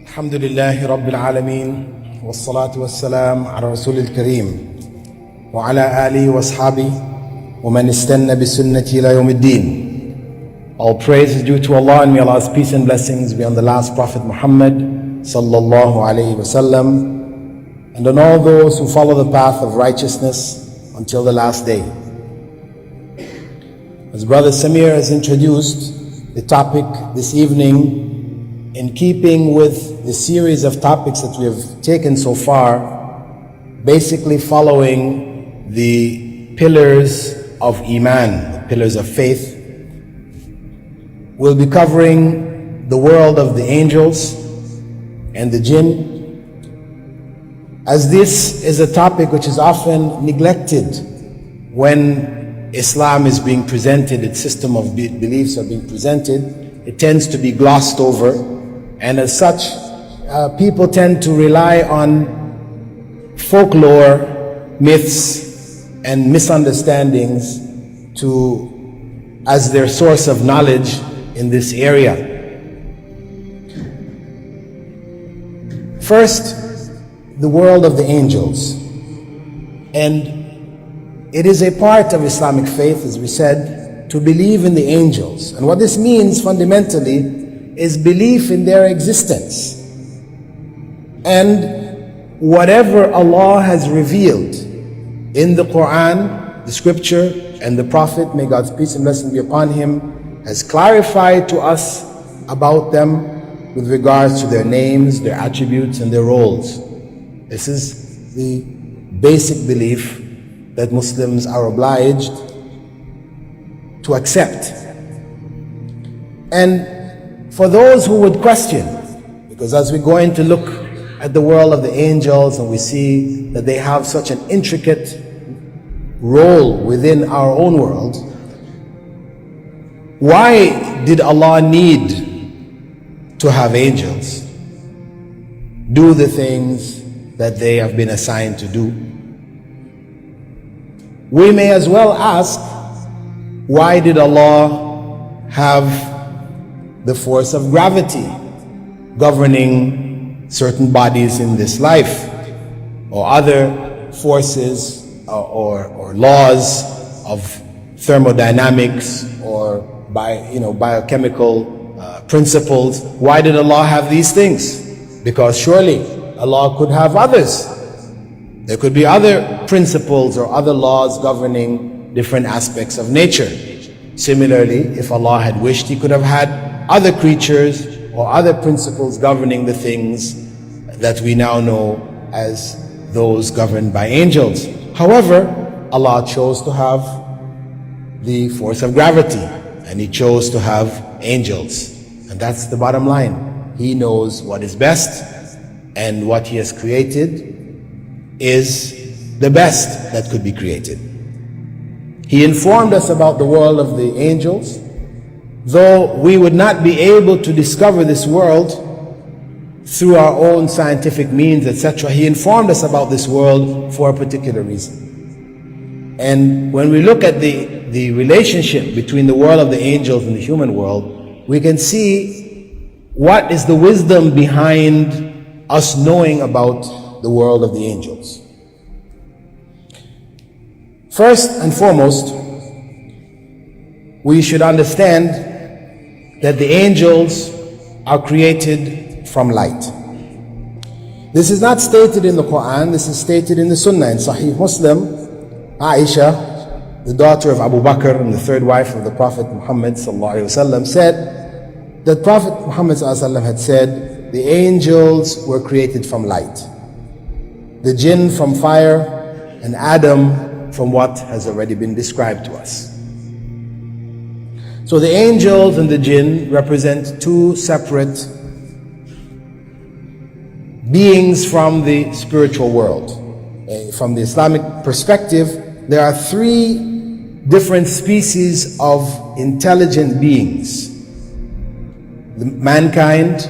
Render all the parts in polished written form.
الحمد لله رب العالمين والصلاة والسلام على رسول الكريم وعلى آله وأصحابه ومن استنى بسنته إلى يوم الدين. All praise is due to Allah, and may Allah's peace and blessings be on the last Prophet Muhammad sallallahu alayhi wasallam, and on all those who follow the path of righteousness until the last day. As Brother Samir has introduced the topic this evening, in keeping with the series of topics that we have taken so far, basically following the pillars of Iman, the pillars of faith, we'll be covering the world of the angels and the Jinn, as this is a topic which is often neglected when Islam is being presented, its system of beliefs are being presented. It tends to be glossed over, and as such, people tend to rely on folklore, myths, and misunderstandings as their source of knowledge in this area. First, the world of the angels. And it is a part of Islamic faith, as we said, to believe in the angels. And what this means fundamentally is belief in their existence. And whatever Allah has revealed in the Quran, the scripture, and the Prophet, may God's peace and blessing be upon him, has clarified to us about them with regards to their names, their attributes, and their roles. This is the basic belief that Muslims are obliged to accept. And for those who would question, because as we go in to look at the world of the angels and we see that they have such an intricate role within our own world, why did Allah need to have angels do the things that they have been assigned to do? We may as well ask, why did Allah have the force of gravity governing certain bodies in this life, or other forces or laws of thermodynamics or biochemical principles? Why did Allah have these things? Because surely Allah could have others. There could be other principles or other laws governing different aspects of nature. Similarly, if Allah had wished, He could have had other creatures or other principles governing the things that we now know as those governed by angels. However, Allah chose to have the force of gravity, and He chose to have angels. And that's the bottom line. He knows what is best, and what He has created is the best that could be created. He informed us about the world of the angels. Though we would not be able to discover this world through our own scientific means, etc., He informed us about this world for a particular reason. And when we look at the relationship between the world of the angels and the human world, we can see what is the wisdom behind us knowing about the world of the angels. First and foremost, we should understand that the angels are created from light. This is not stated in the Quran, this is stated in the Sunnah. In Sahih Muslim, Aisha, the daughter of Abu Bakr and the third wife of the Prophet Muhammad ﷺ, said that Prophet Muhammad ﷺ had said, the angels were created from light, the Jinn from fire, and Adam from what has already been described to us. So the angels and the Jinn represent two separate beings from the spiritual world. From the Islamic perspective, there are three different species of intelligent beings: mankind,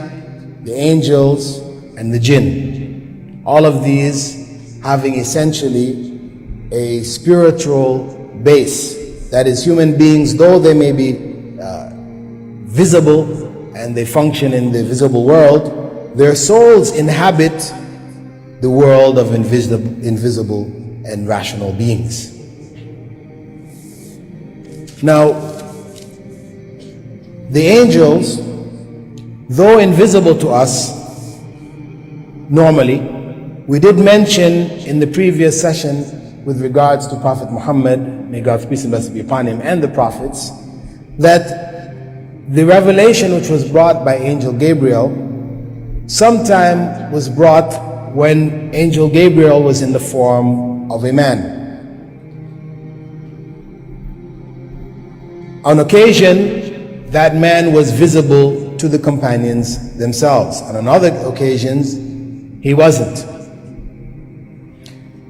the angels, and the Jinn. All of these having essentially a spiritual base. That is, human beings, though they may be visible and they function in the visible world, their souls inhabit the world of invisible and rational beings. Now, the angels, though invisible to us normally, we did mention in the previous session with regards to Prophet Muhammad, may God's peace and blessings be upon him, and the prophets, that the revelation which was brought by Angel Gabriel sometime was brought when Angel Gabriel was in the form of a man. On occasion, that man was visible to the companions themselves, and on other occasions, he wasn't.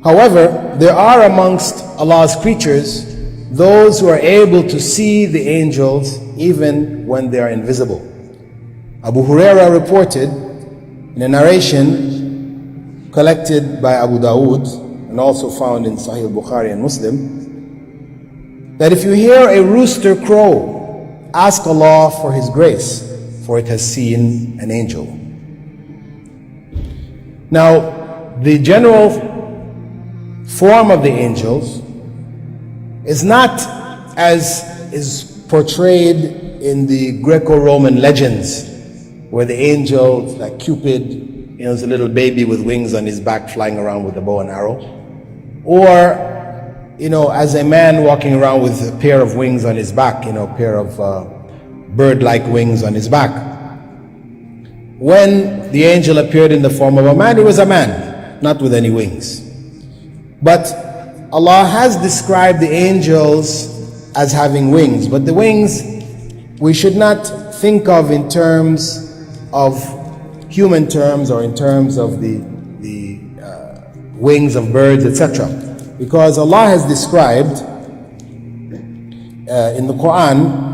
However, there are amongst Allah's creatures those who are able to see the angels even when they are invisible. Abu Huraira reported in a narration collected by Abu Dawood and also found in Sahih al-Bukhari and Muslim, that if you hear a rooster crow, ask Allah for His grace, for it has seen an angel. Now, the general form of the angels is not as is portrayed in the Greco-Roman legends, where the angel, like Cupid, is a little baby with wings on his back flying around with a bow and arrow, or as a man walking around with a pair of wings on his back, a pair of bird-like wings on his back. When the angel appeared in the form of a man, he was a man, not with any wings. But Allah has described the angels as having wings, but the wings we should not think of in terms of human terms or in terms of the wings of birds, etc. Because Allah has described in the Quran,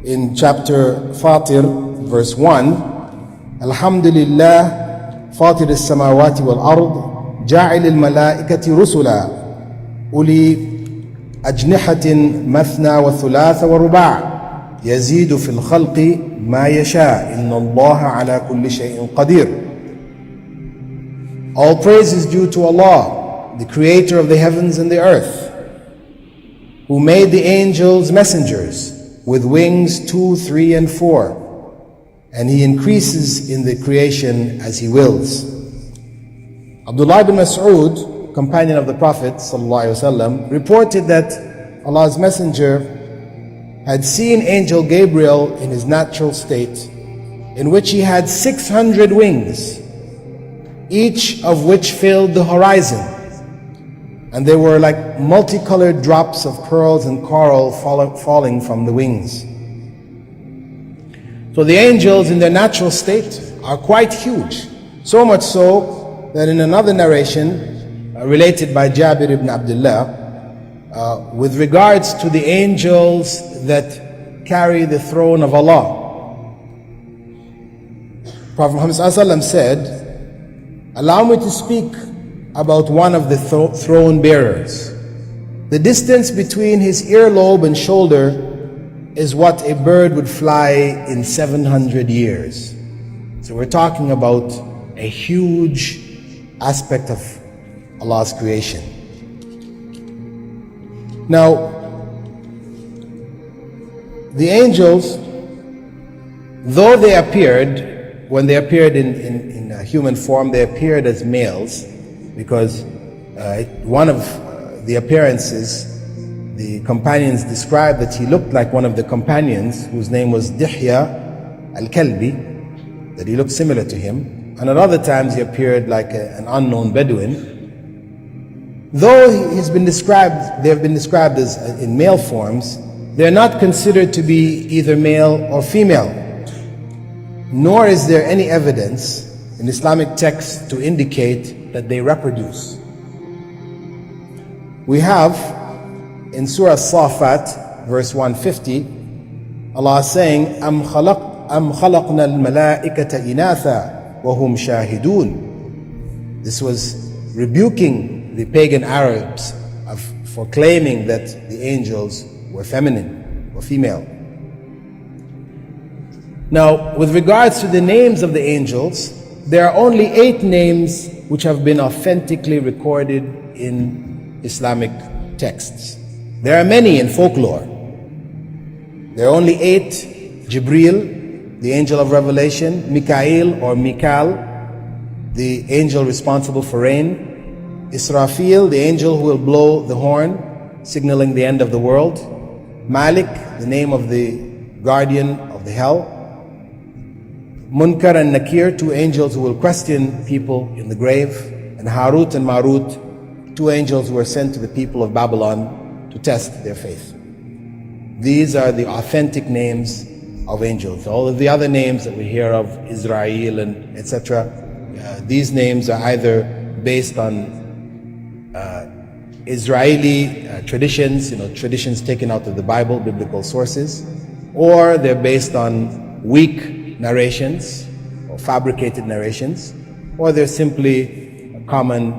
in chapter Fatir, verse 1, Alhamdulillah, Fatir as-samawati wal-ard, ja'il al-malaikati rusula, أولي أجنحة مثنى وثلاث ورباع يزيد في الخلق ما يشاء إن الله على كل شيء قدير. All praise is due to Allah, the creator of the heavens and the earth, who made the angels messengers with wings 2, 3, and 4, and He increases in the creation as He wills. Abdullah ibn Mas'ud, companion of the Prophet ﷺ, reported that Allah's Messenger had seen Angel Gabriel in his natural state, in which he had 600 wings, each of which filled the horizon, and they were like multicolored drops of pearls and coral falling from the wings. So the angels in their natural state are quite huge, so much so that in another narration related by Jabir ibn Abdullah, with regards to the angels that carry the throne of Allah, Prophet Muhammad ﷺ said, allow me to speak about one of the throne bearers. The distance between his earlobe and shoulder is what a bird would fly in 700 years. So we're talking about a huge aspect of Allah's creation. Now, the angels, though they appeared, when they appeared in human form, they appeared as males, because one of the appearances, the companions described that he looked like one of the companions whose name was Dihya al-Kalbi, that he looked similar to him, and at other times he appeared like an unknown Bedouin. Though they have been described as in male forms, they are not considered to be either male or female, nor is there any evidence in Islamic texts to indicate that they reproduce. We have in Surah As-Safat, verse 150, Allah saying, أَمْ خَلَقْنَا الْمَلَائِكَةَ إِنَاثًا وَهُمْ شَاهِدُونَ. This was rebuking the pagan Arabs for claiming that the angels were feminine or female. Now, with regards to the names of the angels, there are only 8 names which have been authentically recorded in Islamic texts. There are many in folklore. There are only 8: Jibril, the angel of revelation; Mikael or Mikal, the angel responsible for rain; Israfil, the angel who will blow the horn, signaling the end of the world; Malik, the name of the guardian of the hell; Munkar and Nakir, 2 angels who will question people in the grave; and Harut and Marut, 2 angels who were sent to the people of Babylon to test their faith. These are the authentic names of angels. All of the other names that we hear of, Israel and etc., these names are either based on Israeli traditions, traditions taken out of the Bible, biblical sources, or they're based on weak narrations or fabricated narrations, or they're simply common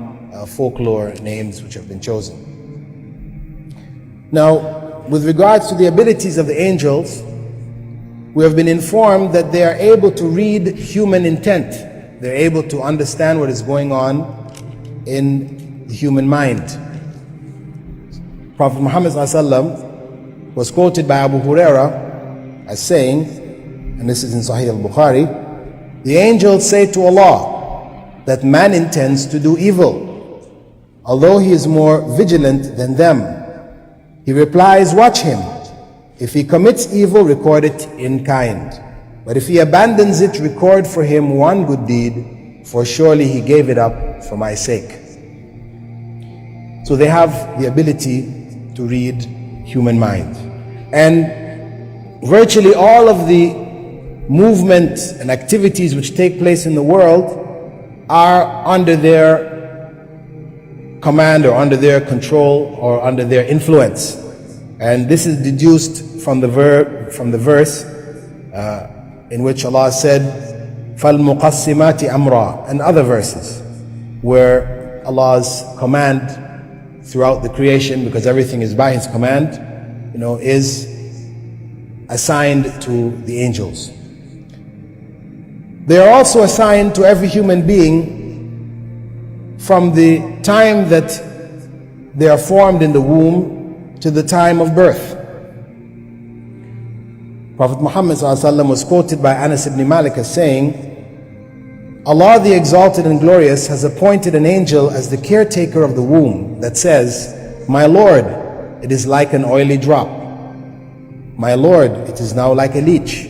folklore names which have been chosen. Now, with regards to the abilities of the angels, we have been informed that they are able to read human intent. They're able to understand what is going on in the human mind. Prophet Muhammad ﷺ was quoted by Abu Huraira as saying, and this is in Sahih al-Bukhari, the angels say to Allah that man intends to do evil, although he is more vigilant than them. He replies, watch him. If he commits evil, record it in kind. But if he abandons it, record for him one good deed, for surely he gave it up for my sake. So they have the ability to read human mind. And virtually all of the movements and activities which take place in the world are under their command or under their control or under their influence. And this is deduced from the verse in which Allah said, فَالْمُقَسِّمَاتِ أَمْرًا, and other verses where Allah's command throughout the creation, because everything is by His command, is assigned to the angels. They are also assigned to every human being from the time that they are formed in the womb to the time of birth. Prophet Muhammad ﷺ was quoted by Anas ibn Malik as saying, Allah the Exalted and Glorious has appointed an angel as the caretaker of the womb that says, my Lord, it is like an oily drop. My Lord, it is now like a leech.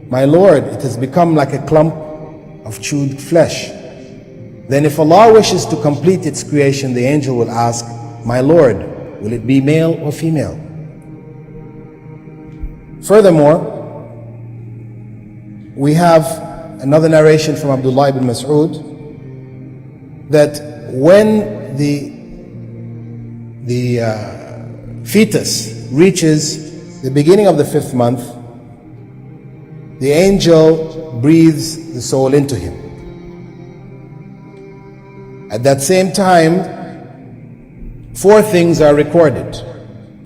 My Lord, it has become like a clump of chewed flesh. Then if Allah wishes to complete its creation, the angel will ask, my Lord, will it be male or female? Furthermore, we have another narration from Abdullah ibn Mas'ud that when the fetus reaches the beginning of the 5th month, the angel breathes the soul into him. At that same time, 4 things are recorded: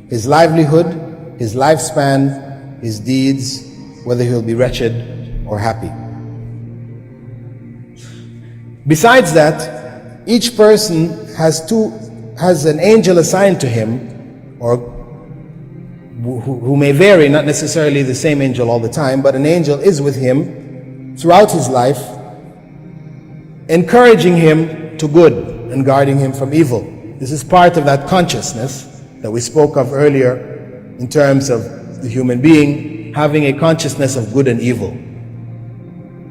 his livelihood, his lifespan, his deeds, whether he'll be wretched or happy. Besides that, each person has an angel assigned to him, or who may vary, not necessarily the same angel all the time, but an angel is with him throughout his life, encouraging him to good and guarding him from evil. This is part of that consciousness that we spoke of earlier in terms of the human being having a consciousness of good and evil.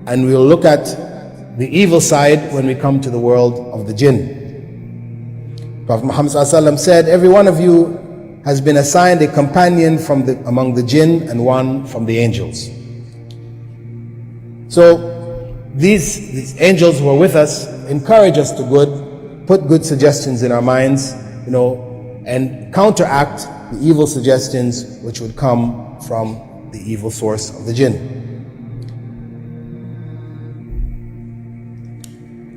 And we'll look at the evil side when we come to the world of the Jinn. Prophet Muhammad ﷺ said, every one of you has been assigned a companion among the Jinn and one from the angels. So these angels who are with us encourage us to good, put good suggestions in our minds, and counteract the evil suggestions which would come from the evil source of the Jinn.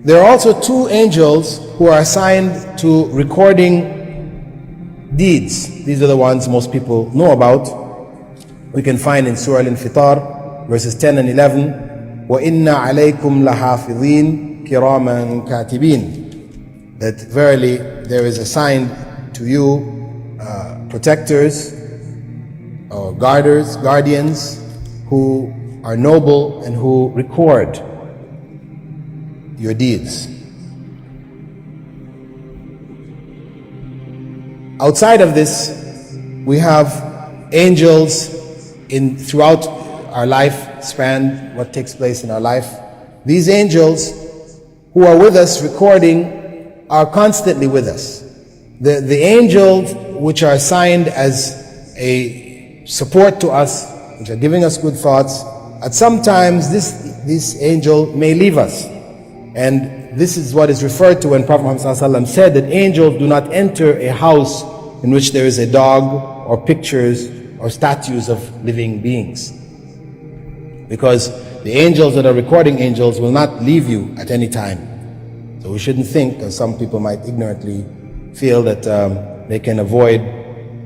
There are also 2 angels who are assigned to recording deeds. These are the ones most people know about. We can find in Surah Al-Infitar, verses 10 and 11, وَإِنَّا عَلَيْكُمْ لَحَافِظِينَ كِرَامًا كَاتِبِينَ. That verily there is assigned to you protectors or guardians who are noble and who record your deeds. Outside of this, we have angels throughout our lifespan, what takes place in our life. These angels who are with us recording are constantly with us. The angels which are assigned as a support to us, which are giving us good thoughts, at sometimes this angel may leave us. And this is what is referred to when Prophet Muhammad ﷺ said that angels do not enter a house in which there is a dog or pictures or statues of living beings. Because the angels that are recording angels will not leave you at any time. So we shouldn't think, as some people might ignorantly feel, that they can avoid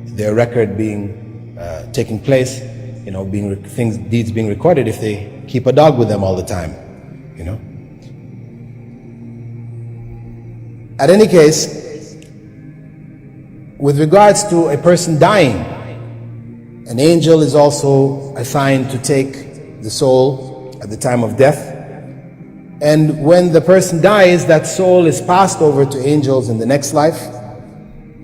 their record being taking place, deeds being recorded if they keep a dog with them all the time, At any case, with regards to a person dying, an angel is also assigned to take the soul at the time of death. And when the person dies, that soul is passed over to angels in the next life.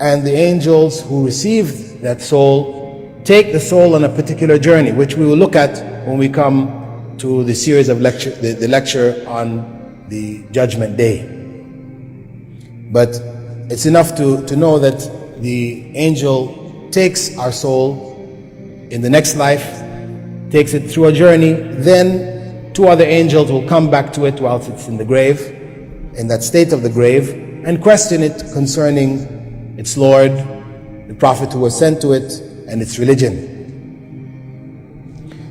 And the angels who receive that soul take the soul on a particular journey, which we will look at when we come to the series of the lecture on the Judgment Day. But it's enough to know that the angel takes our soul in the next life, takes it through a journey, then two other angels will come back to it whilst it's in the grave, in that state of the grave, and question it concerning its Lord, the Prophet who was sent to it, and its religion.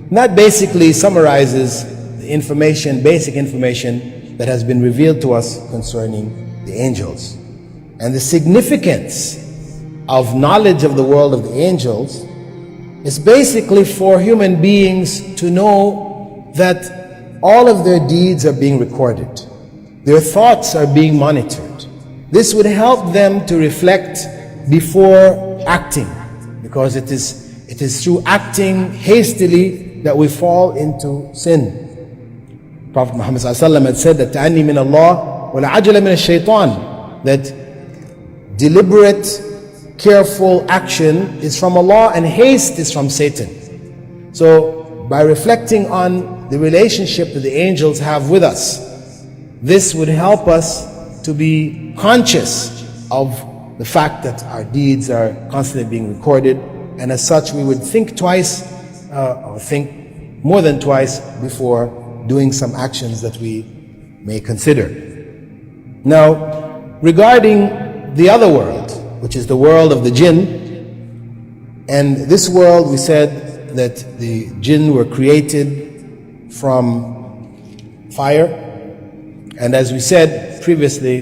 And that basically summarizes the basic information that has been revealed to us concerning the angels. And the significance of knowledge of the world of the angels is basically for human beings to know that all of their deeds are being recorded. Their thoughts are being monitored. This would help them to reflect before acting, because it is through acting hastily that we fall into sin. Prophet Muhammad ﷺ had said that ta'anni min Allah wa la'ajala min ash-shaytan, that deliberate, careful action is from Allah and haste is from Satan. So by reflecting on the relationship that the angels have with us, this would help us to be conscious of the fact that our deeds are constantly being recorded, and as such we would think twice or think more than twice before doing some actions that we may consider. Now, regarding the other world, which is the world of the Jinn, and this world, we said that the Jinn were created from fire. And as we said previously,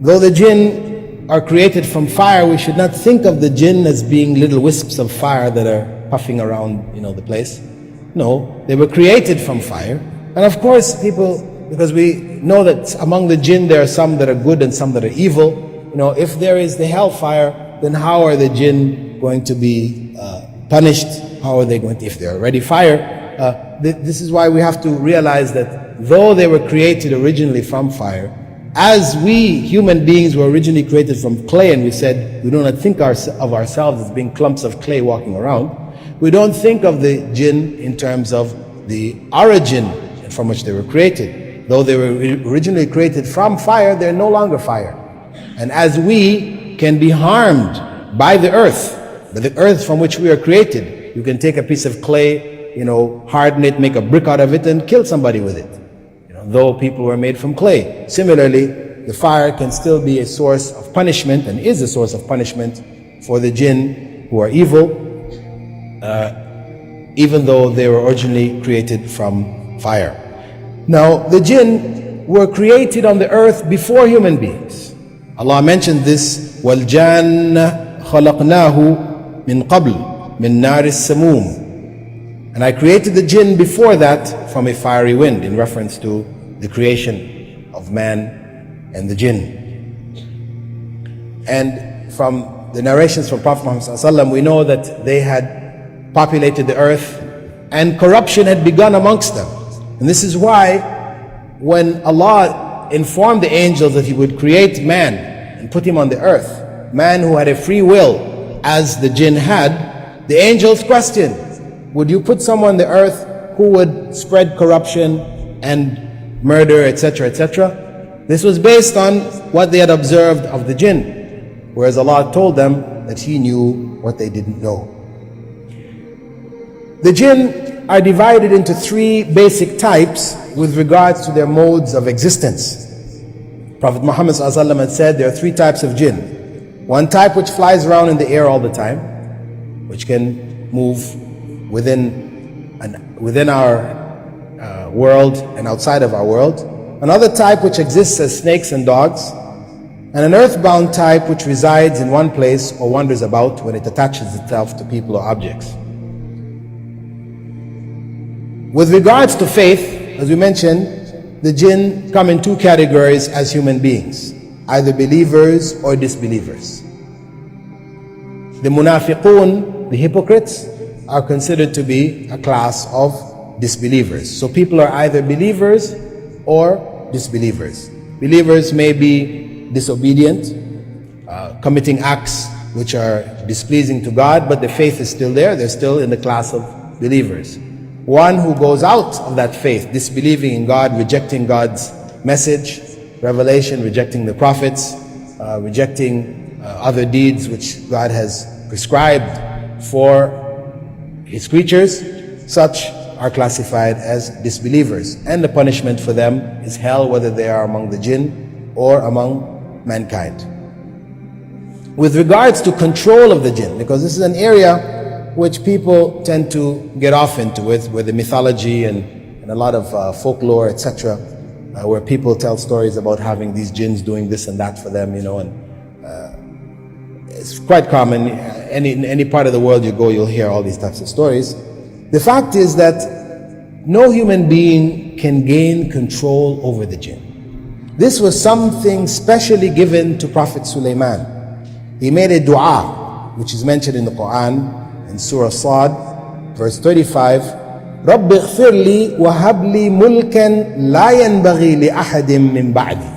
though the Jinn are created from fire, we should not think of the Jinn as being little wisps of fire that are puffing around, the place. No, they were created from fire. And of course, because we know that among the Jinn there are some that are good and some that are evil. If there is the hellfire, then how are the Jinn going to be punished? How are they going to, if they're already fire? This is why we have to realize that though they were created originally from fire, as we human beings were originally created from clay, and we said we do not think of ourselves as being clumps of clay walking around, we don't think of the Jinn in terms of the origin from which they were created. Though they were originally created from fire, they're no longer fire. And as we can be harmed by the earth from which we are created, you can take a piece of clay, harden it, make a brick out of it, and kill somebody with it. Though people were made from clay. Similarly, the fire can still be a source of punishment, and is a source of punishment for the Jinn who are evil, even though they were originally created from fire. Now, the Jinn were created on the earth before human beings. Allah mentioned this, وَالْجَانَّ خَلَقْنَاهُ مِنْ قَبْلِ مِنْ نَارِ السَّمُومِ. And I created the jinn before that from a fiery wind, in reference to the creation of man and the jinn. And from the narrations from Prophet Muhammad ﷺ, we know that they had populated the earth and corruption had begun amongst them. And this is why when Allah informed the angels that He would create man and put him on the earth, man who had a free will as the jinn had, the angels questioned, would you put someone on the earth who would spread corruption and murder, etc., etc.? This was based on what they had observed of the jinn, whereas Allah told them that He knew what they didn't know. The jinn are divided into three basic types with regards to their modes of existence. Prophet Muhammad ﷺ had said there are three types of jinn. One type which flies around in the air all the time, which can move within our world and outside of our world. Another type which exists as snakes and dogs. And an earthbound type which resides in one place or wanders about when it attaches itself to people or objects. With regards to faith, as we mentioned, the jinn come in two categories as human beings, either believers or disbelievers. The munafiqun, the hypocrites, are considered to be a class of disbelievers. So people are either believers or disbelievers. Believers may be disobedient, committing acts which are displeasing to God, but the faith is still there. They're still in the class of believers. One who goes out of that faith, disbelieving in God, rejecting God's message, revelation, rejecting the prophets, rejecting other deeds which God has prescribed for His creatures, such are classified as disbelievers. And the punishment for them is hell, whether they are among the jinn or among mankind. With regards to control of the jinn, because this is an area which people tend to get off into with the mythology and a lot of folklore, etc., where people tell stories about having these jinns doing this and that for them, and it's quite common. In any part of the world you go, you'll hear all these types of stories. The fact is that no human being can gain control over the jinn. This was something specially given to Prophet Sulaiman. He made a dua, which is mentioned in the Quran, in Surah Sad, verse 35, رَبِّ اغْفِرْ لِي وَهَبْ لِي مُلْكًا لَا يَنْبَغِي لِأَحَدٍ مِّن بَعْدِي.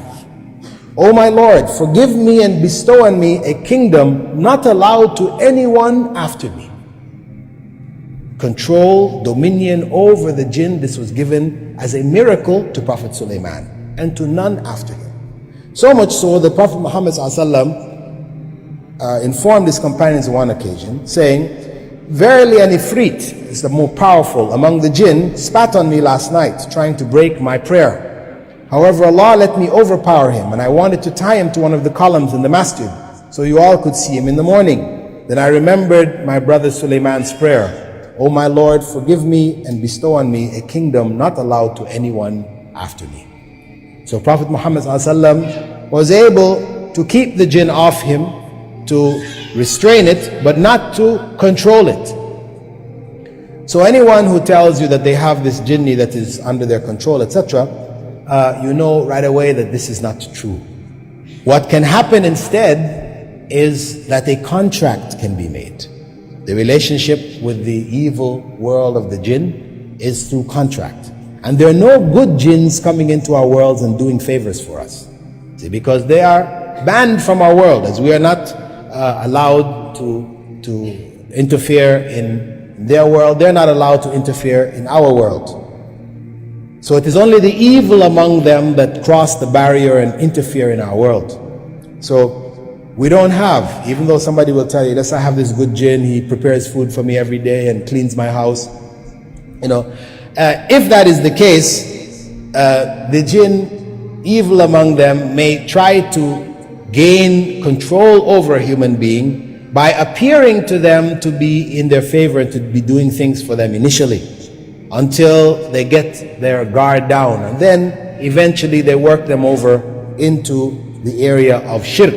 O my Lord, forgive me and bestow on me a kingdom not allowed to anyone after me. Control, dominion over the jinn, this was given as a miracle to Prophet Sulaiman and to none after him. So much so that Prophet Muhammad informed his companions on one occasion, saying, verily an ifrit, is the more powerful among the jinn, spat on me last night, trying to break my prayer. However, Allah let me overpower him, and I wanted to tie him to one of the columns in the masjid, so you all could see him in the morning. Then I remembered my brother Sulaiman's prayer. O my Lord, forgive me and bestow on me a kingdom not allowed to anyone after me. So Prophet Muhammad ﷺ was able to keep the jinn off him, to restrain it, but not to control it. So anyone who tells you that they have this jinni that is under their control, etc., you know right away that this is not true. What can happen instead is that a contract can be made. The relationship with the evil world of the jinn is through contract. And there are no good jinns coming into our worlds and doing favors for us. See, because they are banned from our world, as we are not allowed to interfere in their world. They're not allowed to interfere in our world. So it is only the evil among them that cross the barrier and interfere in our world. So we don't have, even though somebody will tell you, let's say I have this good jinn, he prepares food for me every day and cleans my house. If that is the case, the jinn, evil among them, may try to gain control over a human being by appearing to them to be in their favor and to be doing things for them initially, until they get their guard down, and then eventually they work them over into the area of shirk,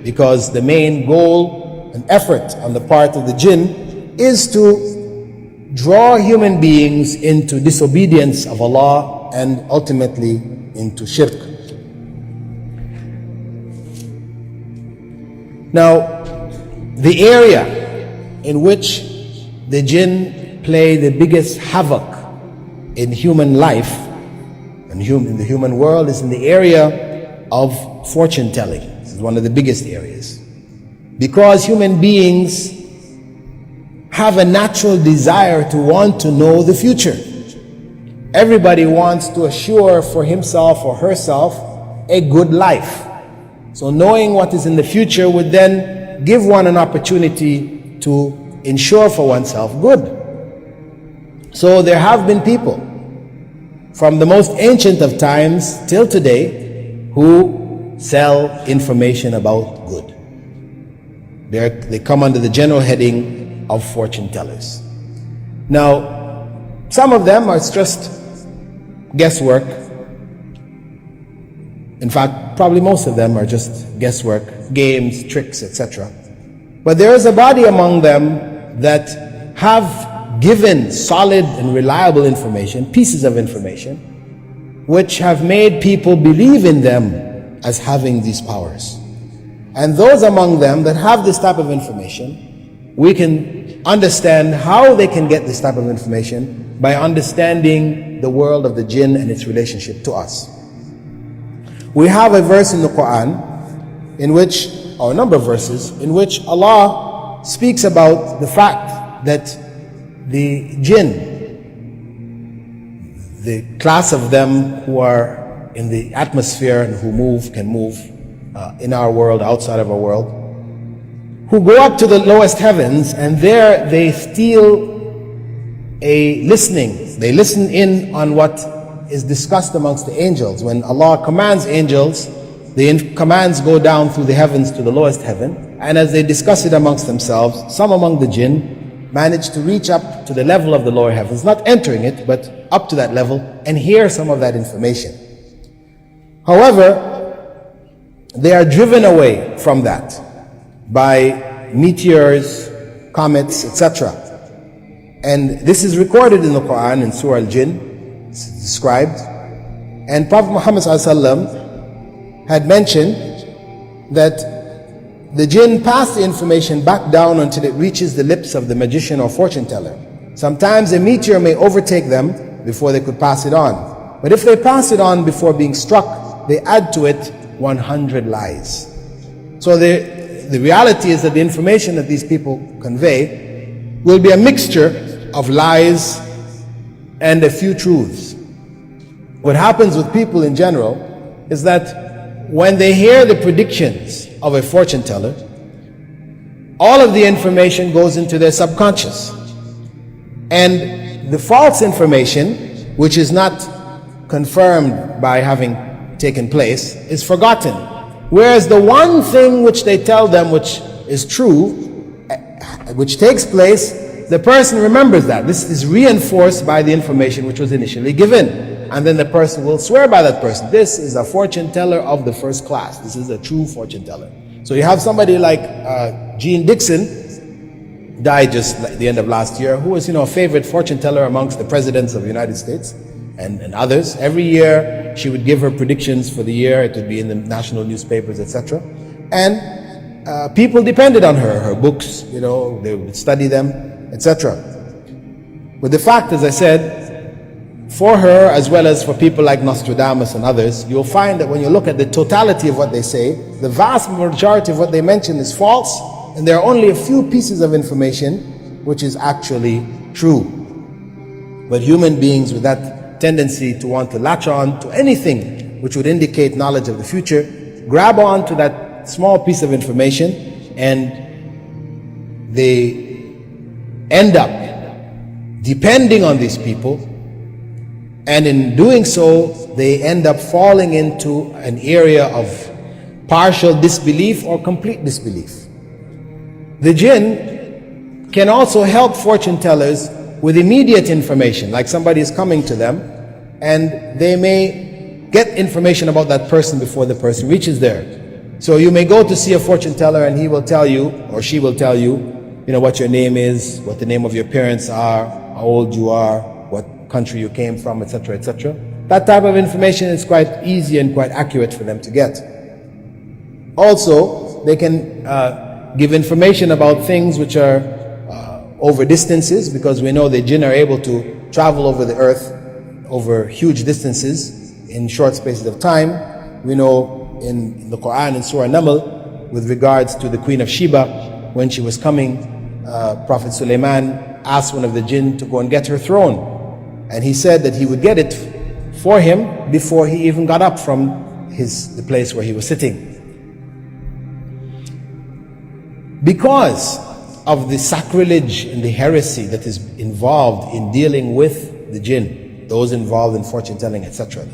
because the main goal and effort on the part of the jinn is to draw human beings into disobedience of Allah and ultimately into shirk. Now, the area in which the jinn play the biggest havoc in human life and in the human world is in the area of fortune telling. This is one of the biggest areas. Because human beings have a natural desire to want to know the future. Everybody wants to assure for himself or herself a good life. So knowing what is in the future would then give one an opportunity to ensure for oneself good. So there have been people from the most ancient of times till today who sell information about good. They come under the general heading of fortune tellers. Now, some of them are just guesswork. In fact, probably most of them are just guesswork, games, tricks, etc. But there is a body among them that have given solid and reliable information, pieces of information, which have made people believe in them as having these powers. And those among them that have this type of information, we can understand how they can get this type of information by understanding the world of the jinn and its relationship to us. We have a verse in the Quran in which, or a number of verses, in which Allah speaks about the fact that the jinn, the class of them who are in the atmosphere and who can move in our world, outside of our world, who go up to the lowest heavens, and there they steal a listening. They listen in on what is discussed amongst the angels. When Allah commands angels, the commands go down through the heavens to the lowest heaven, and as they discuss it amongst themselves, some among the jinn manage to reach up to the level of the lower heavens, not entering it, but up to that level, and hear some of that information. However, they are driven away from that by meteors, comets, etc. And this is recorded in the Quran in Surah Al-Jinn. It's described. And Prophet Muhammad ﷺ had mentioned that the jinn pass the information back down until it reaches the lips of the magician or fortune teller. Sometimes a meteor may overtake them before they could pass it on. But if they pass it on before being struck, they add to it 100 lies. So the reality is that the information that these people convey will be a mixture of lies and a few truths. What happens with people in general is that when they hear the predictions of a fortune teller, all of the information goes into their subconscious. And the false information, which is not confirmed by having taken place, is forgotten. Whereas the one thing which they tell them which is true, which takes place, the person remembers that. This is reinforced by the information which was initially given. And then the person will swear by that person. This is a fortune teller of the first class. This is a true fortune teller. So you have somebody like Jean Dixon, died just at the end of last year, who was, a favorite fortune teller amongst the presidents of the United States and others. Every year she would give her predictions for the year. It would be in the national newspapers, etc. And people depended on her books, they would study them, etc. But the fact, as I said, for her as well as for people like Nostradamus and others, you'll find that when you look at the totality of what they say, the vast majority of what they mention is false, and there are only a few pieces of information which is actually true. But human beings with that tendency to want to latch on to anything which would indicate knowledge of the future, grab on to that small piece of information, and they end up depending on these people, and in doing so they end up falling into an area of partial disbelief or complete disbelief. The jinn can also help fortune tellers with immediate information, like somebody is coming to them and they may get information about that person before the person reaches there. So you may go to see a fortune teller and he will tell you, or she will tell you, what your name is, what the name of your parents are, how old you are, what country you came from, etc., etc. That type of information is quite easy and quite accurate for them to get. Also, they can give information about things which are over distances, because we know the jinn are able to travel over the earth over huge distances in short spaces of time. We know in the Quran in Surah Naml, with regards to the Queen of Sheba, when she was coming, Prophet Sulaiman asked one of the jinn to go and get her throne, and he said that he would get it for him before he even got up from the place where he was sitting. Because of the sacrilege and the heresy that is involved in dealing with the jinn, those involved in fortune telling, etc.,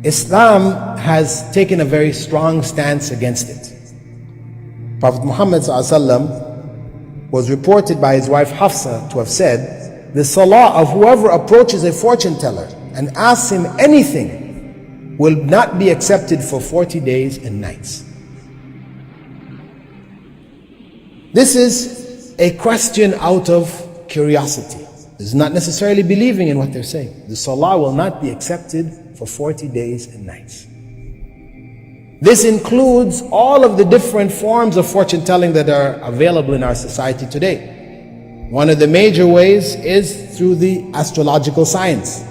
Islam has taken a very strong stance against it. Prophet Muhammad ﷺ was reported by his wife Hafsa to have said, the salah of whoever approaches a fortune teller and asks him anything will not be accepted for 40 days and nights. This is a question out of curiosity. It's not necessarily believing in what they're saying. The salah will not be accepted for 40 days and nights. This includes all of the different forms of fortune telling that are available in our society today. One of the major ways is through the astrological science.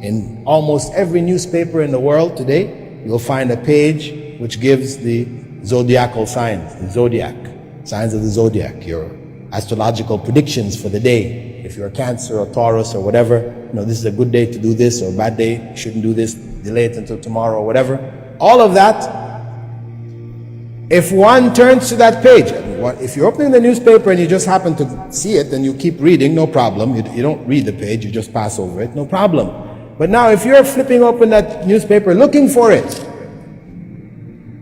In almost every newspaper in the world today, you'll find a page which gives the zodiacal signs, the zodiac. Signs of the zodiac, your astrological predictions for the day. If you're a Cancer or Taurus or whatever, this is a good day to do this, or a bad day, you shouldn't do this, delay it until tomorrow or whatever. All of that, if one turns to that page, if you're opening the newspaper and you just happen to see it and you keep reading, no problem. You don't read the page, you just pass over it, no problem. But now if you're flipping open that newspaper looking for it,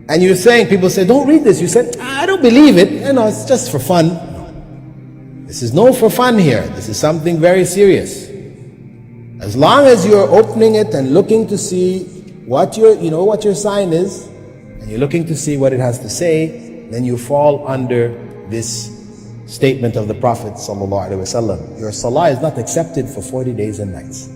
and you're saying, people say, don't read this. You said, I don't believe it. It's just for fun. No. This is no for fun here. This is something very serious. As long as you're opening it and looking to see what your sign is, and you're looking to see what it has to say, then you fall under this statement of the Prophet ﷺ. Your salah is not accepted for 40 days and nights.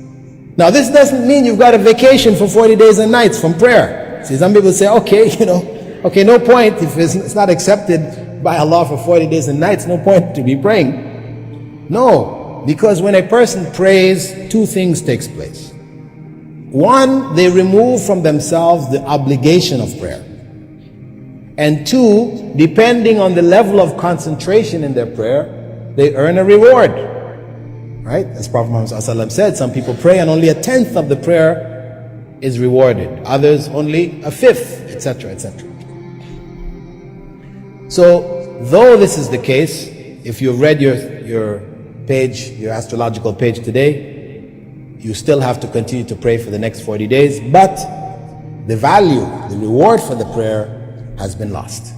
Now this doesn't mean you've got a vacation for 40 days and nights from prayer. See, some people say, okay, no point. If it's not accepted by Allah for 40 days and nights, no point to be praying. No, because when a person prays, two things takes place. One, they remove from themselves the obligation of prayer. And two, depending on the level of concentration in their prayer, they earn a reward. Right? As Prophet Muhammad ﷺ said, some people pray and only 1/10 of the prayer is rewarded, others only 1/5, etc., etc. So, though this is the case, if you've read your page, your astrological page today, you still have to continue to pray for the next 40 days, but the value, the reward for the prayer has been lost.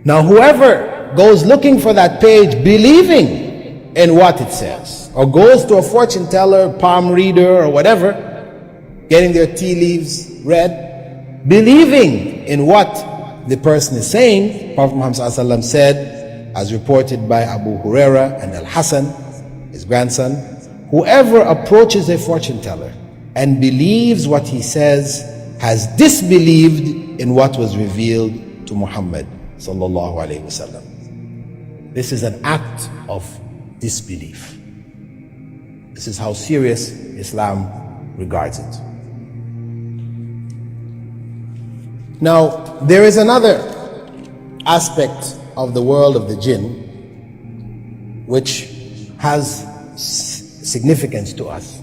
Now, whoever goes looking for that page believing in what it says, or goes to a fortune teller, palm reader, or whatever, getting their tea leaves read, believing in what the person is saying, Prophet Muhammad ﷺ said, as reported by Abu Huraira and Al-Hasan, his grandson, whoever approaches a fortune teller and believes what he says has disbelieved in what was revealed to Muhammad sallallahu alaihi wasallam. This is an act of disbelief. This is how serious Islam regards it. Now, there is another aspect of the world of the jinn which has significance to us.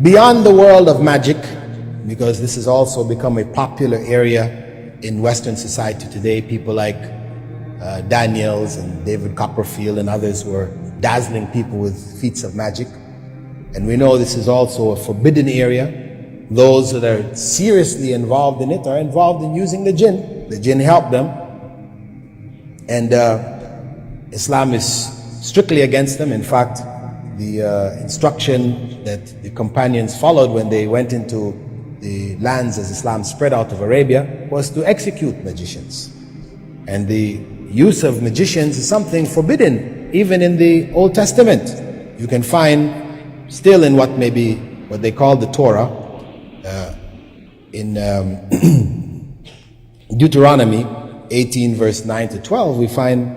Beyond the world of magic, because this has also become a popular area in Western society today, people like Daniels and David Copperfield and others who are dazzling people with feats of magic. And we know this is also a forbidden area. Those that are seriously involved in it are involved in using the jinn. The jinn help them. And Islam is strictly against them. In fact, the instruction that the companions followed when they went into the lands as Islam spread out of Arabia was to execute magicians. And the use of magicians is something forbidden, even in the Old Testament. You can find still in what they call the Torah, in Deuteronomy 18 verse 9 to 12, we find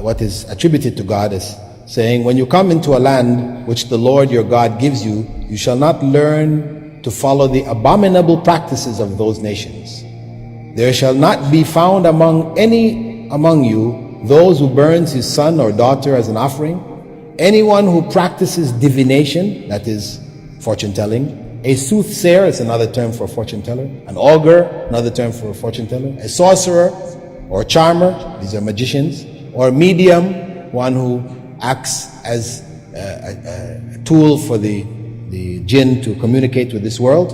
what is attributed to God as saying, when you come into a land which the Lord your God gives you, you shall not learn to follow the abominable practices of those nations. There shall not be found among you those who burns his son or daughter as an offering, anyone who practices divination, that is fortune telling, a soothsayer is another term for fortune teller, an augur, another term for fortune teller, a sorcerer or charmer, these are magicians, or medium, one who acts as a tool for the jinn to communicate with this world,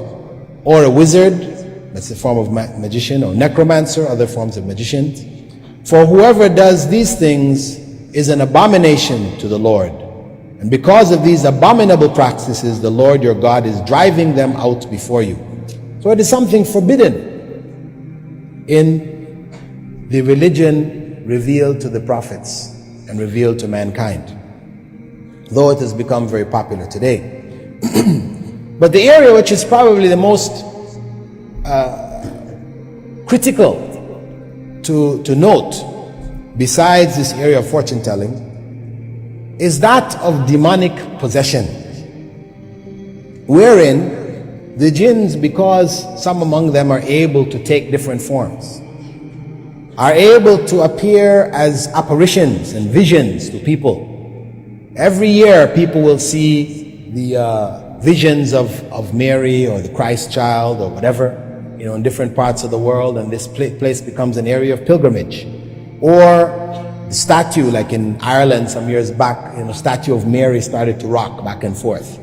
or a wizard, that's a form of magician, or necromancer, other forms of magicians. For whoever does these things is an abomination to the Lord. And because of these abominable practices, the Lord your God is driving them out before you. So it is something forbidden in the religion revealed to the prophets and revealed to mankind, though it has become very popular today. But the area which is probably the most critical to note, besides this area of fortune telling, is that of demonic possession, wherein the jinns, because some among them are able to take different forms, are able to appear as apparitions and visions to people. Every year people will see the visions of Mary or the Christ child or whatever, in different parts of the world, and this place becomes an area of pilgrimage. Or the statue, like in Ireland some years back, statue of Mary started to rock back and forth,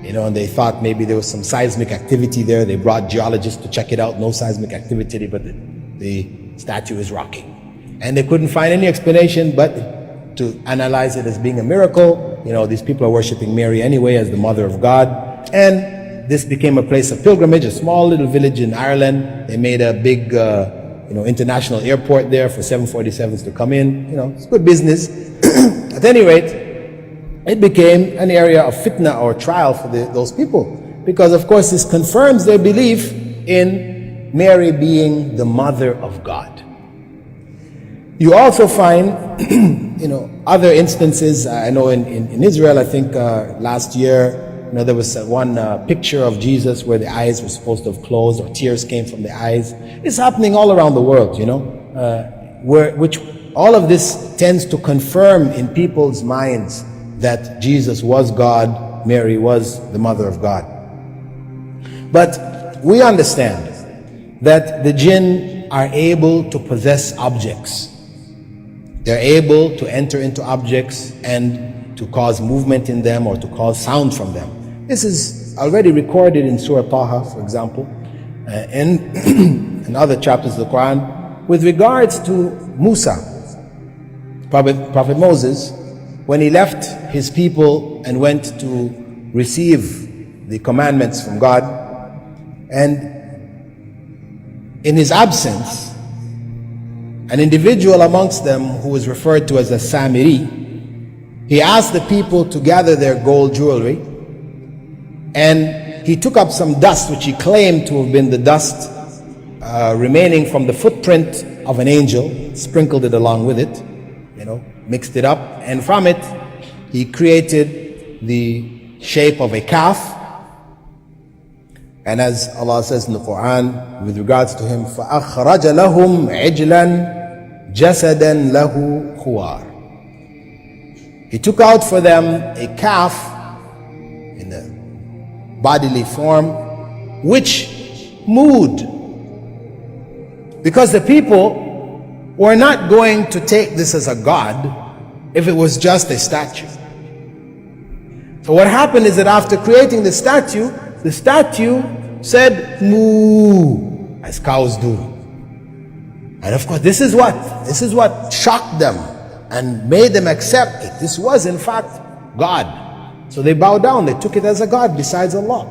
and they thought maybe there was some seismic activity there. They brought geologists to check it out. No seismic activity, but the statue is rocking, and they couldn't find any explanation but to analyze it as being a miracle. These people are worshiping Mary anyway as the mother of God, and this became a place of pilgrimage. A small little village in Ireland, they made a big international airport there for 747s to come in. It's good business. At any rate, it became an area of fitna or trial for those people, because of course this confirms their belief in Mary being the mother of God. You also find other instances. I know in Israel, I think last year, there was one picture of Jesus where the eyes were supposed to have closed, or tears came from the eyes. It's happening all around the world, which all of this tends to confirm in people's minds that Jesus was God, Mary was the mother of God. But we understand that the jinn are able to possess objects. They're able to enter into objects and to cause movement in them or to cause sound from them. This is already recorded in Surah Taha, for example, and in other chapters of the Quran. With regards to Musa, Prophet Moses, when he left his people and went to receive the commandments from God, and in his absence, an individual amongst them who was referred to as a Samiri, he asked the people to gather their gold jewelry, and he took up some dust which he claimed to have been the dust remaining from the footprint of an angel, sprinkled it along with it, mixed it up, and from it he created the shape of a calf. And as Allah says in the Quran with regards to him, فَأَخْرَجَ لَهُمْ عِجْلًا جَسَدًا لَهُ خُوَارٍ. He took out for them a calf in a bodily form which moved, because the people were not going to take this as a god if it was just a statue. So what happened is that after creating the statue said moo, as cows do. And of course this is what shocked them and made them accept that this was in fact God. So they bowed down, they took it as a god besides Allah.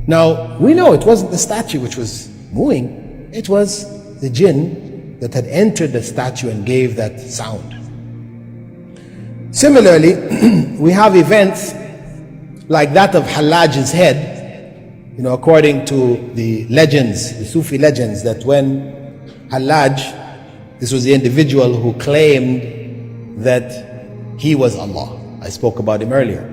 Now we know it wasn't the statue which was mooing, it was the jinn that had entered the statue and gave that sound. Similarly, we have events like that of Hallaj's head, according to the legends, the Sufi legends, that when Hallaj, this was the individual who claimed that he was Allah. I spoke about him earlier.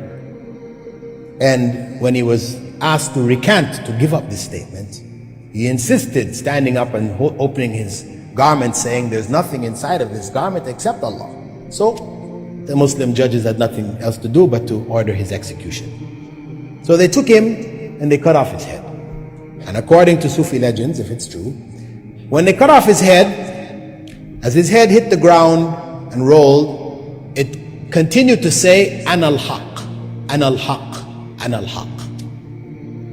And when he was asked to recant, to give up this statement, he insisted, standing up and opening his garment, saying there's nothing inside of this garment except Allah. So the Muslim judges had nothing else to do but to order his execution. So they took him and they cut off his head. And according to Sufi legends, if it's true, when they cut off his head, as his head hit the ground and rolled, it continued to say, Ana al-Haq, Ana al-Haq, Ana al-Haq.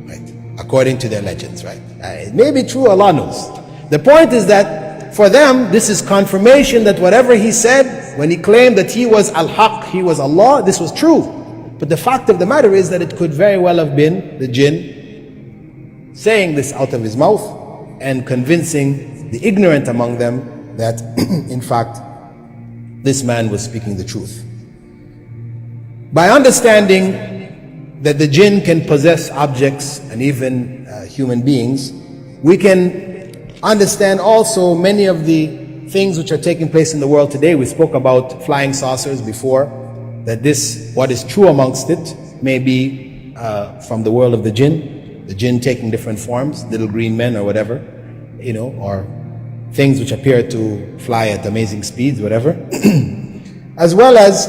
Right? According to their legends, right? It may be true, Allah knows. The point is that for them, this is confirmation that whatever he said, when he claimed that he was al-Haq, he was Allah, this was true. But the fact of the matter is that it could very well have been the jinn saying this out of his mouth and convincing the ignorant among them that in fact this man was speaking the truth. By understanding that the jinn can possess objects and even human beings, we can understand also many of the things which are taking place in the world today. We spoke about flying saucers before, that this, what is true amongst it, may be from the world of the jinn taking different forms, little green men or whatever, or things which appear to fly at amazing speeds, whatever. As well as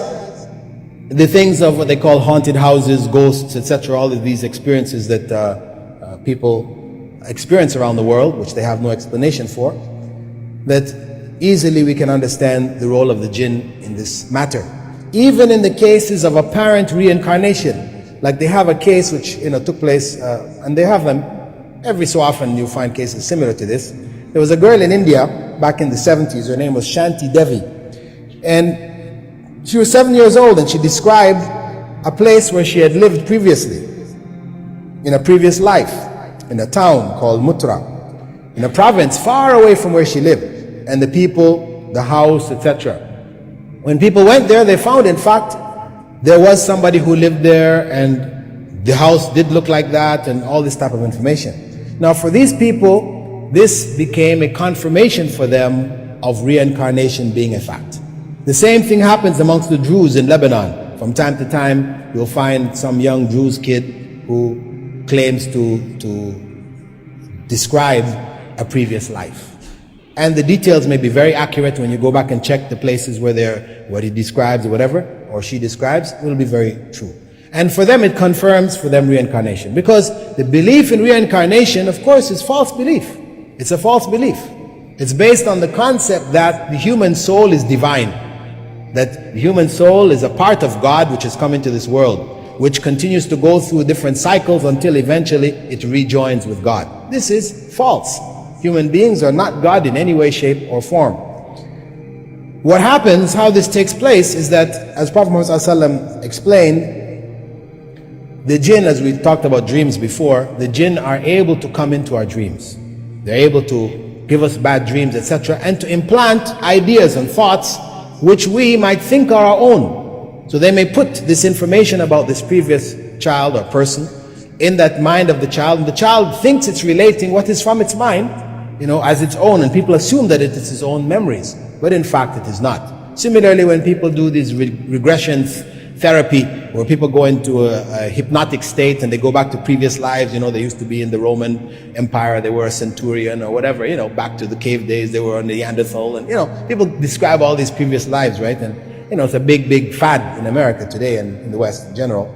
the things of what they call haunted houses, ghosts, etc., all of these experiences that people experience around the world, which they have no explanation for, that easily we can understand the role of the jinn in this matter. Even in the cases of apparent reincarnation, like they have a case which took place, and they have them every so often. You find cases similar to this. There was a girl in India back in the 70s. Her name was Shanti Devi, and she was 7 years old, and she described a place where she had lived previously, in a previous life, in a town called Mutra, in a province far away from where she lived, and the people, the house, etc. When people went there, they found, in fact, there was somebody who lived there, and the house did look like that, and all this type of information. Now, for these people, this became a confirmation for them of reincarnation being a fact. The same thing happens amongst the Druze in Lebanon. From time to time, you'll find some young Druze kid who claims to describe a previous life. And the details may be very accurate when you go back and check the places where what he describes or whatever, or she describes, it will be very true. And for them, it confirms for them reincarnation. Because the belief in reincarnation, of course, is false belief. It's a false belief. It's based on the concept that the human soul is divine. That the human soul is a part of God which has come into this world, which continues to go through different cycles until eventually it rejoins with God. This is false. Human beings are not God in any way, shape, or form. What happens, how this takes place, is that, as Prophet Muhammad ﷺ explained, the jinn, as we talked about dreams before, the jinn are able to come into our dreams. They're able to give us bad dreams, etc., and to implant ideas and thoughts which we might think are our own. So they may put this information about this previous child or person in that mind of the child, and the child thinks it's relating what is from its mind, as its own, and people assume that it is its own memories, but in fact it is not. Similarly, when people do these regression therapy, where people go into a hypnotic state and they go back to previous lives, they used to be in the Roman Empire, they were a centurion or whatever, back to the cave days, they were on the Neanderthal, and people describe all these previous lives, right? And it's a big fad in America today and in the West in general.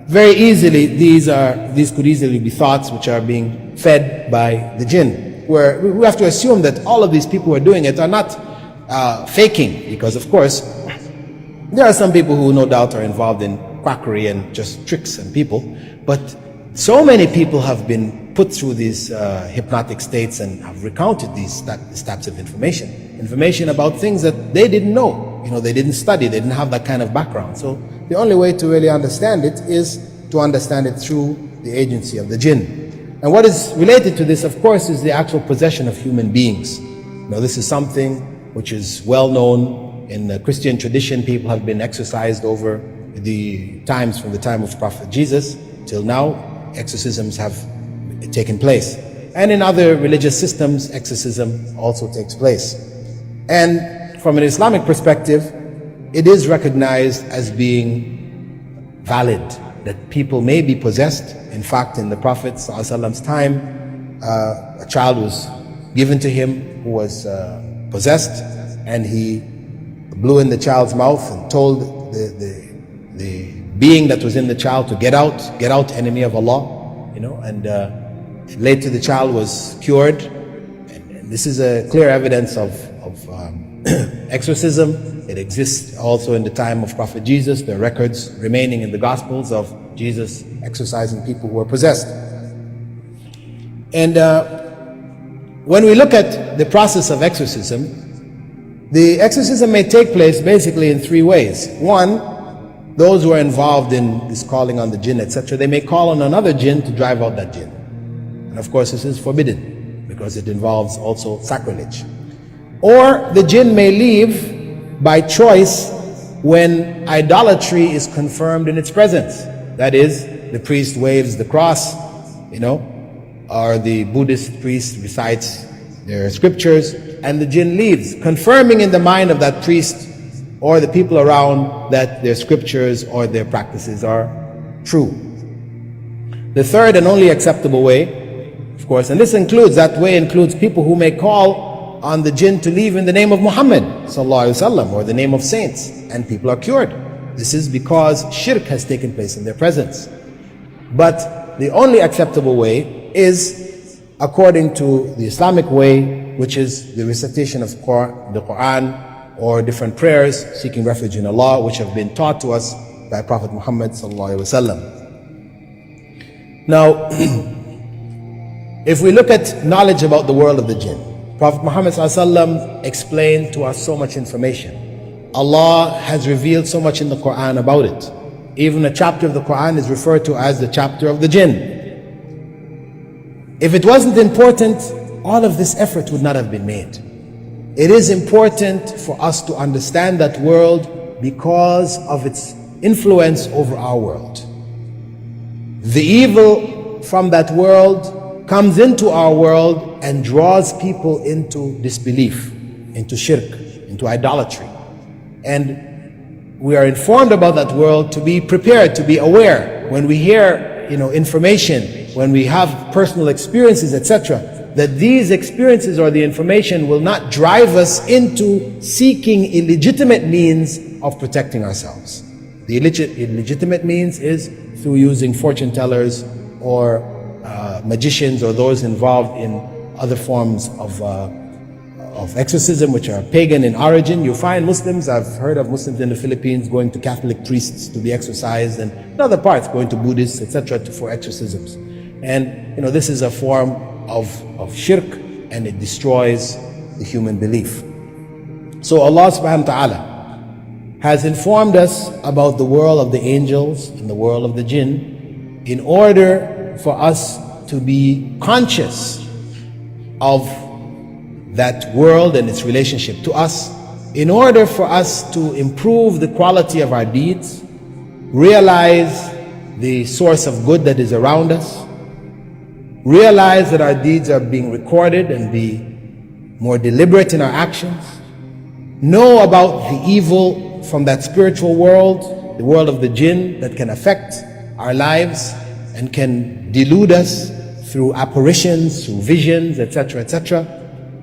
Very easily, these could easily be thoughts which are being fed by the jinn, where we have to assume that all of these people who are doing it are not faking, because of course there are some people who no doubt are involved in quackery and just tricks and people, but so many people have been put through these hypnotic states and have recounted these types of information about things that they didn't know. They didn't study, they didn't have that kind of background. So the only way to really understand it is to understand it through the agency of the jinn. And what is related to this, of course, is the actual possession of human beings. Now, this is something which is well known in the Christian tradition. People have been exorcised over the times from the time of Prophet Jesus till now. Exorcisms have taken place. And in other religious systems, exorcism also takes place. And from an Islamic perspective, it is recognized as being valid, that people may be possessed. In fact, in the Prophet's time, a child was given to him who was possessed, and he blew in the child's mouth and told the being that was in the child to get out, enemy of Allah, and later the child was cured. And this is a clear evidence of exorcism. It exists also in the time of Prophet Jesus. There are records remaining in the Gospels of Jesus exorcising people who were possessed. And when we look at the process of exorcism, the exorcism may take place basically in three ways. One, those who are involved in this calling on the jinn, etc., they may call on another jinn to drive out that jinn. And of course, this is forbidden because it involves also sacrilege. Or the jinn may leave by choice when idolatry is confirmed in its presence. That is, the priest waves the cross, or the Buddhist priest recites their scriptures, and the jinn leaves, confirming in the mind of that priest or the people around that their scriptures or their practices are true. The third and only acceptable way, of course, and that way includes people who may call on the jinn to leave in the name of Muhammad sallallahu alaihi wasallam or the name of saints, and people are cured. This is because shirk has taken place in their presence. But the only acceptable way is according to the Islamic way, which is the recitation of the Quran or different prayers seeking refuge in Allah, which have been taught to us by Prophet Muhammad sallallahu alaihi wasallam. Now, if we look at knowledge about the world of the jinn, Prophet Muhammad sallallahu alaihi wasallam explained to us so much information. Allah has revealed so much in the Quran about it. Even a chapter of the Quran is referred to as the chapter of the jinn. If it wasn't important, all of this effort would not have been made. It is important for us to understand that world because of its influence over our world. The evil from that world comes into our world and draws people into disbelief, into shirk, into idolatry. And we are informed about that world to be prepared, to be aware. When we hear, information, when we have personal experiences, etc., that these experiences or the information will not drive us into seeking illegitimate means of protecting ourselves. The illegitimate means is through using fortune tellers or magicians or those involved in other forms of exorcism, which are pagan in origin. You find Muslims, I've heard of Muslims in the Philippines going to Catholic priests to be exorcised, and in other parts going to Buddhists, etc., for exorcisms. And this is a form of shirk, and it destroys the human belief. So Allah subhanahu wa ta'ala has informed us about the world of the angels and the world of the jinn in order for us to be conscious of that world and its relationship to us, in order for us to improve the quality of our deeds, realize the source of good that is around us, realize that our deeds are being recorded and be more deliberate in our actions, know about the evil from that spiritual world, the world of the jinn, that can affect our lives and can delude us through apparitions, through visions, etc., etc.,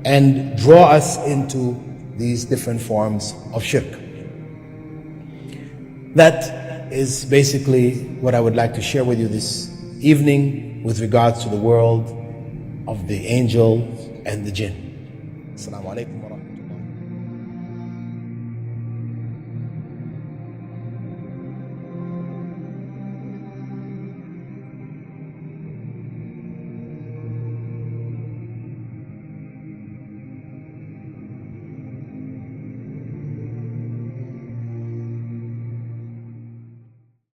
and draw us into these different forms of shirk. That is basically what I would like to share with you this evening with regards to the world of the angels and the jinn. Assalamu alaikum.